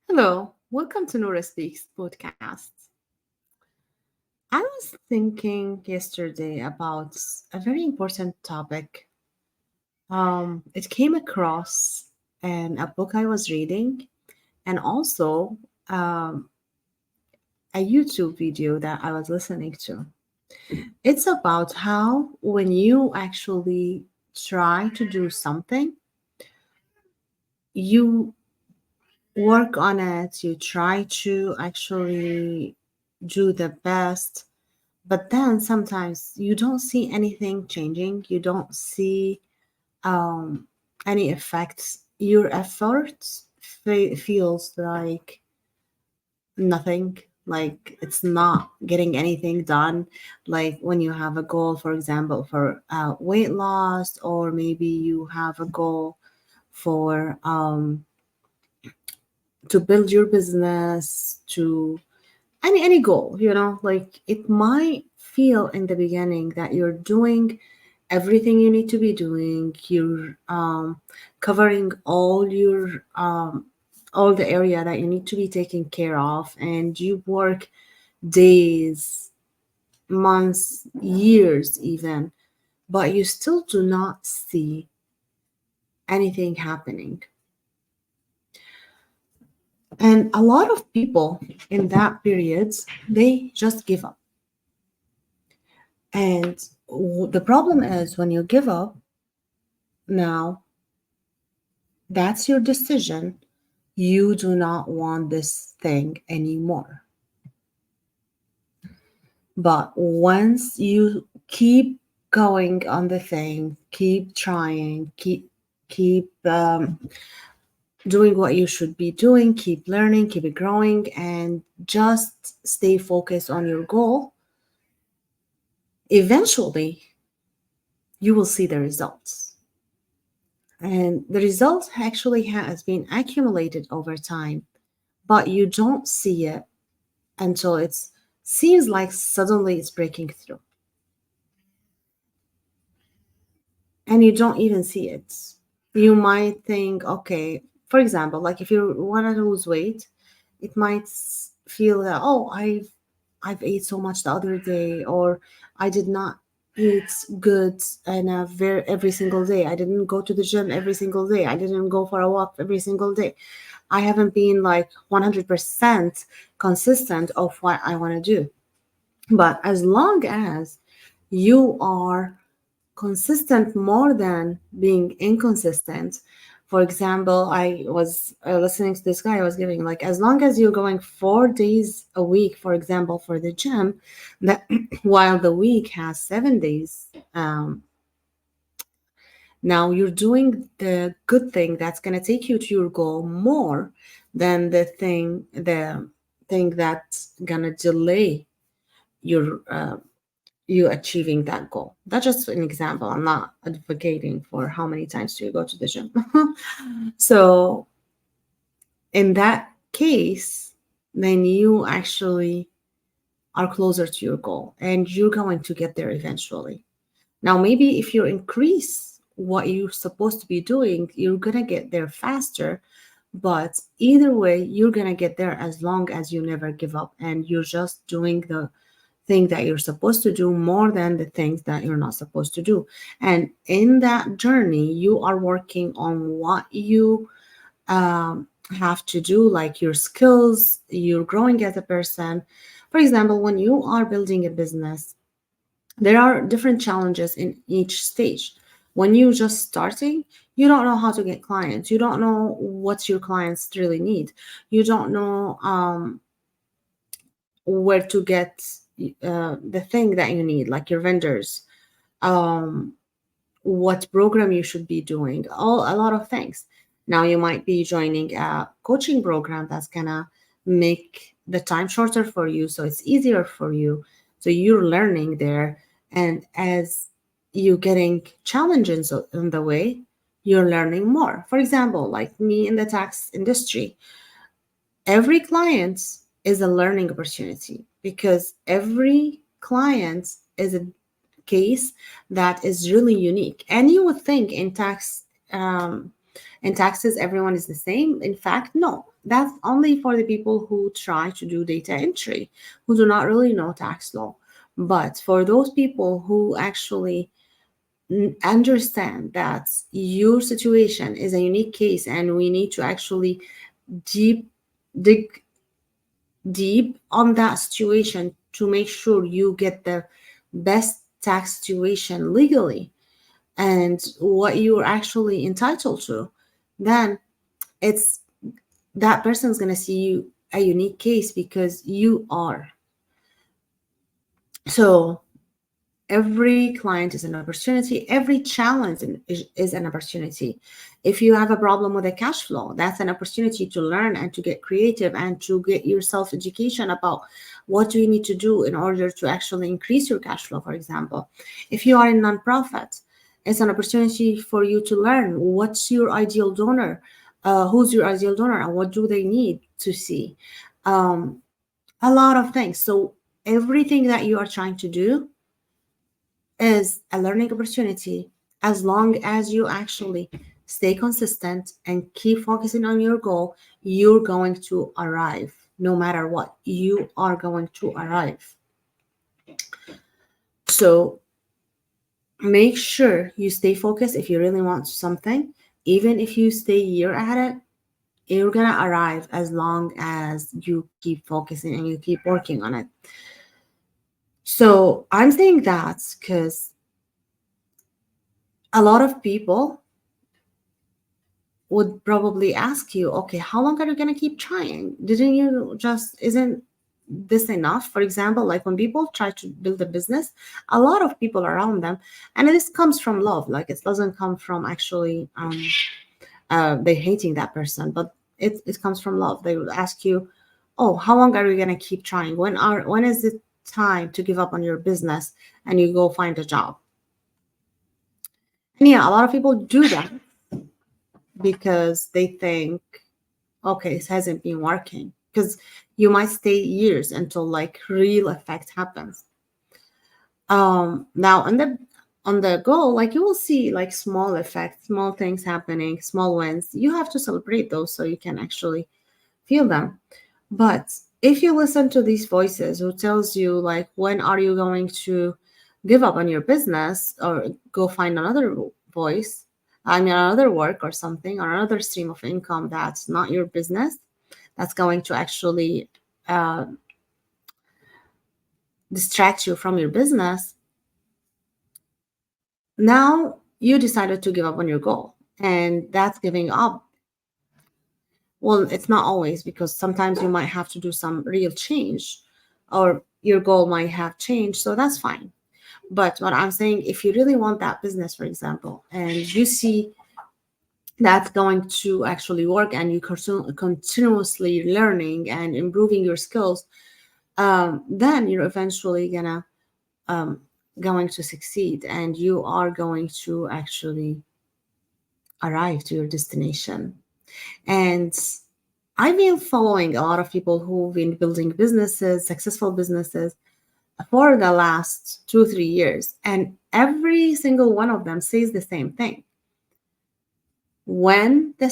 Hello, welcome to Nourasbooks podcast. I was thinking yesterday about a very important topic. It came across in a book I was reading, and also um, a YouTube video that I was listening to. It's about how when you actually try to do something, you work on it, you try to actually do the best. But then sometimes you don't see anything changing, you don't see um, any effects. Your efforts feels like nothing, like it's not getting anything done. Like when you have a goal, for example, for weight loss, or maybe you have a goal for to build your business, to any goal, like it might feel in the beginning that you're doing everything you need to be doing, you're covering all the area that you need to be taking care of, and you work days, months, years even, but you still do not see anything happening. And a lot of people in that period, they just give up. And the problem is when you give up, now that's your decision. You do not want this thing anymore. But once you keep going on the thing, keep trying, keep doing what you should be doing, keep learning, keep it growing, and just stay focused on your goal, eventually you will see the results. And the result actually has been accumulated over time, but you don't see it until it seems like suddenly it's breaking through, and you don't even see it. You might think, okay, for example, like if you want to lose weight, it might feel that, oh, I've ate so much the other day, or I did not eat good and every single day. I didn't go to the gym every single day. I didn't go for a walk every single day. I haven't been like 100% consistent of what I want to do. But as long as you are consistent more than being inconsistent. For example, I was listening to this guy. I was giving, like, as long as you're going 4 days a week, for example, for the gym, that while the week has 7 days, now you're doing the good thing that's going to take you to your goal more than the thing that's going to delay your you achieving that goal. That's just an example. I'm not advocating for how many times do you go to the gym. So in that case, then you actually are closer to your goal and you're going to get there eventually. Now, maybe if you increase what you're supposed to be doing, you're going to get there faster. But either way, you're going to get there as long as you never give up and you're just doing the thing that you're supposed to do more than the things that you're not supposed to do. And in that journey, you are working on what you have to do, like your skills, you're growing as a person. For example, when you are building a business, there are different challenges in each stage. When you're just starting, you don't know how to get clients. You don't know what your clients really need. You don't know where to get the thing that you need, like your vendors, um, what program you should be doing, a lot of things. Now you might be joining a coaching program that's gonna make the time shorter for you, so it's easier for you. So you're learning there, and as you getting challenges in the way, you're learning more. For example, like me in the tax industry, every client is a learning opportunity because every client is a case that is really unique. And you would think in taxes everyone is the same. In fact, no. that's only for the people who try to do data entry, who do not really know tax law. But for those people who actually understand that your situation is a unique case and we need to actually deep dig deep on that situation to make sure you get the best tax situation legally and what you're actually entitled to, then it's that person's going to see you a unique case because you are. So every client is an opportunity, every challenge is an opportunity. If you have a problem with a cash flow, that's an opportunity to learn and to get creative and to get yourself education about what do you need to do in order to actually increase your cash flow. For example, if you are in nonprofit, it's an opportunity for you to learn what's your ideal donor, who's your ideal donor, and what do they need to see. um, a lot of things. So everything that you are trying to do is a learning opportunity as long as you actually stay consistent and keep focusing on your goal. You're going to arrive. No matter what, you are going to arrive. So make sure you stay focused. If you really want something, even if you stay a year at it, you're gonna arrive as long as you keep focusing and you keep working on it. So I'm saying that because a lot of people would probably ask you, okay, how long are you going to keep trying? Didn't you just, isn't this enough? For example, like when people try to build a business, a lot of people around them, and this comes from love, like it doesn't come from actually they hating that person, but it comes from love. They would ask you, oh, how long are you going to keep trying? When is it time to give up on your business and you go find a job? And yeah, a lot of people do that because they think, okay, it hasn't been working, because you might stay years until like real effect happens. Now on the goal, like you will see like small effects, small things happening, small wins. You have to celebrate those so you can actually feel them. But if you listen to these voices who tells you like, when are you going to give up on your business or go find another voice, I mean another work or something, or another stream of income that's not your business, that's going to actually uh, distract you from your business, now you decided to give up on your goal. And that's giving up. Well, it's not always, because sometimes you might have to do some real change or your goal might have changed. So that's fine. But what I'm saying, if you really want that business, for example, and you see that's going to actually work and you continuously learning and improving your skills, then you're eventually um, going to succeed and you are going to actually arrive to your destination. And I've been following a lot of people who've been building businesses, successful businesses, for the last 2 3 years, and every single one of them says the same thing. When the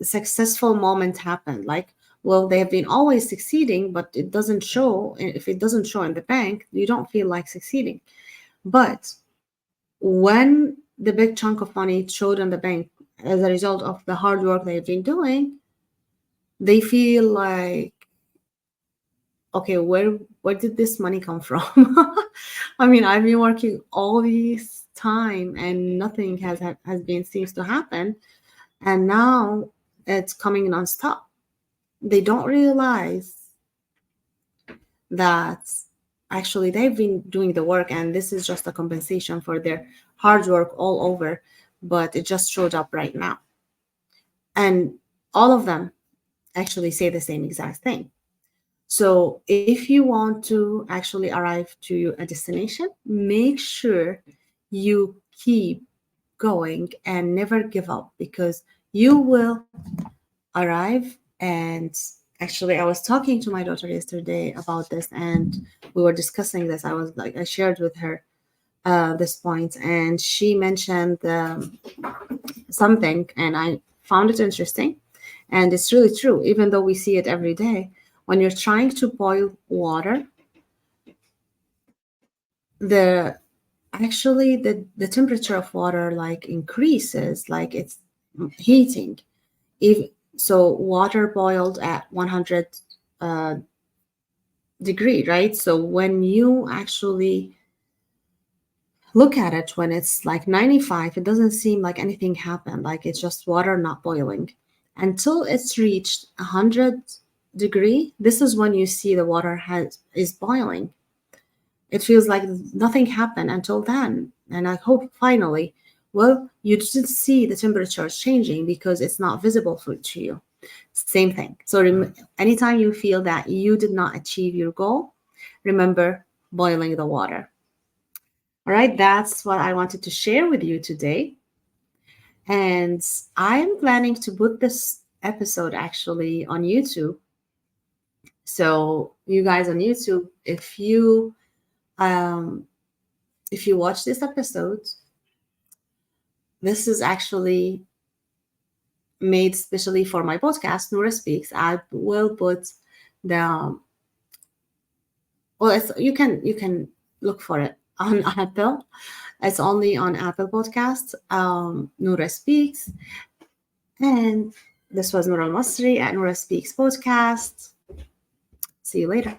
successful moment happened, like, well, they have been always succeeding, but it doesn't show. If it doesn't show in the bank, you don't feel like succeeding. But when the big chunk of money showed in the bank as a result of the hard work they've been doing, they feel like, okay, where did this money come from? I mean, I've been working all this time and nothing has been seems to happen, and now it's coming nonstop. They don't realize that actually they've been doing the work and this is just a compensation for their hard work all over, but it just showed up right now. And all of them actually say the same exact thing. So if you want to actually arrive to a destination, make sure you keep going and never give up, because you will arrive. And actually, I was talking to my daughter yesterday about this and we were discussing this. I was like, I shared with her this point and she mentioned something and I found it interesting. And it's really true, even though we see it every day. When you're trying to boil water, the actually the temperature of water like increases, like it's heating. If so, water boiled at 100 uh, degree, right? So when you actually look at it when it's like 95, it doesn't seem like anything happened, like it's just water not boiling. Until it's reached 100 degree, this is when you see the water has is boiling. It feels like nothing happened until then. And I hope finally, well, you didn't see the temperature changing because it's not visible to you. Same thing. So anytime you feel that you did not achieve your goal, remember boiling the water. All right, that's what I wanted to share with you today. And I'm planning to put this episode actually on YouTube. So you guys on YouTube, um, if you watch this episode, this is actually made specially for my podcast, Noura Speaks. I will put the well, you can look for it on Apple. It's only on Apple Podcasts. Noura Speaks, and this was Noura Masri at Noura Speaks podcast. See you later.